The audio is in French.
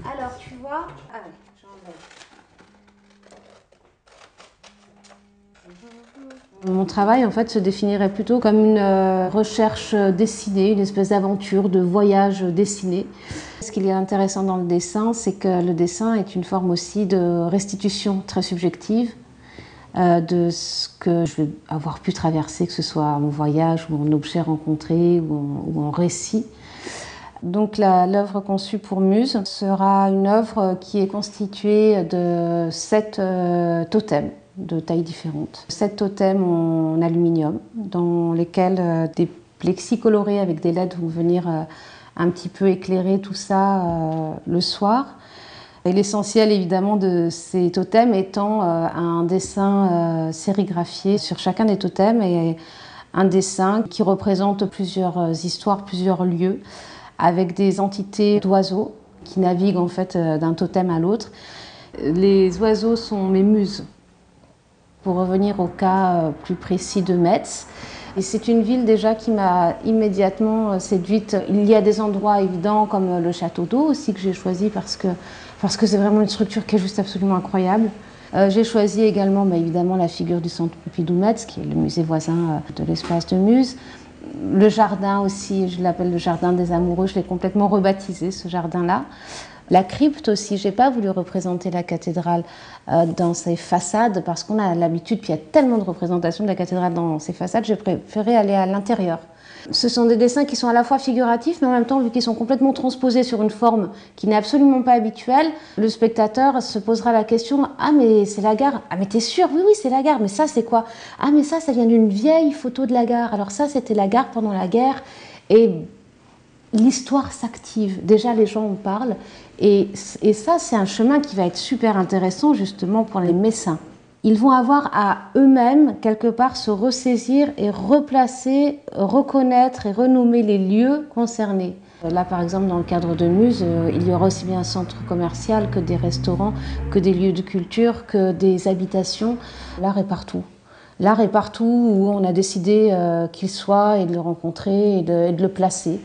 Alors, tu vois... Ah ouais, j'enlève. Mon travail, en fait, se définirait plutôt comme une recherche dessinée, une espèce d'aventure, de voyage dessiné. Ce qui est intéressant dans le dessin, c'est que le dessin est une forme aussi de restitution très subjective de ce que je vais avoir pu traverser, que ce soit en voyage ou en objet rencontré ou en récit. Donc l'œuvre conçue pour Muse sera une œuvre qui est constituée de 7 totems de tailles différentes. 7 totems en aluminium dans lesquels des plexis colorés avec des LED vont venir un petit peu éclairer tout ça le soir. Et l'essentiel évidemment de ces totems étant un dessin sérigraphié sur chacun des totems et un dessin qui représente plusieurs histoires, plusieurs lieux avec des entités d'oiseaux qui naviguent en fait d'un totem à l'autre. Les oiseaux sont mes muses. Pour revenir au cas plus précis de Metz, et c'est une ville déjà qui m'a immédiatement séduite. Il y a des endroits évidents comme le château d'eau aussi que j'ai choisi parce que c'est vraiment une structure qui est juste absolument incroyable. J'ai choisi également évidemment la figure du centre Pompidou-Metz, qui est le musée voisin de l'espace de Muse. Le jardin aussi, je l'appelle le jardin des amoureux, je l'ai complètement rebaptisé ce jardin-là. La crypte aussi, j'ai pas voulu représenter la cathédrale dans ses façades parce qu'on a l'habitude, puis il y a tellement de représentations de la cathédrale dans ses façades, j'ai préféré aller à l'intérieur. Ce sont des dessins qui sont à la fois figuratifs, mais en même temps, vu qu'ils sont complètement transposés sur une forme qui n'est absolument pas habituelle, le spectateur se posera la question « Ah, mais c'est la gare !»« Ah, mais t'es sûr ?»« Oui, oui, c'est la gare, mais ça, c'est quoi ?»« Ah, mais ça vient d'une vieille photo de la gare. Alors ça, c'était la gare pendant la guerre. » Et l'histoire s'active. Déjà, les gens en parlent. Et ça, c'est un chemin qui va être super intéressant, justement, pour les Messins. Ils vont avoir à eux-mêmes, quelque part, se ressaisir et replacer, reconnaître et renommer les lieux concernés. Là, par exemple, dans le cadre de Muse, il y aura aussi bien un centre commercial que des restaurants, que des lieux de culture, que des habitations. L'art est partout. L'art est partout où on a décidé qu'il soit et de le rencontrer et de le placer.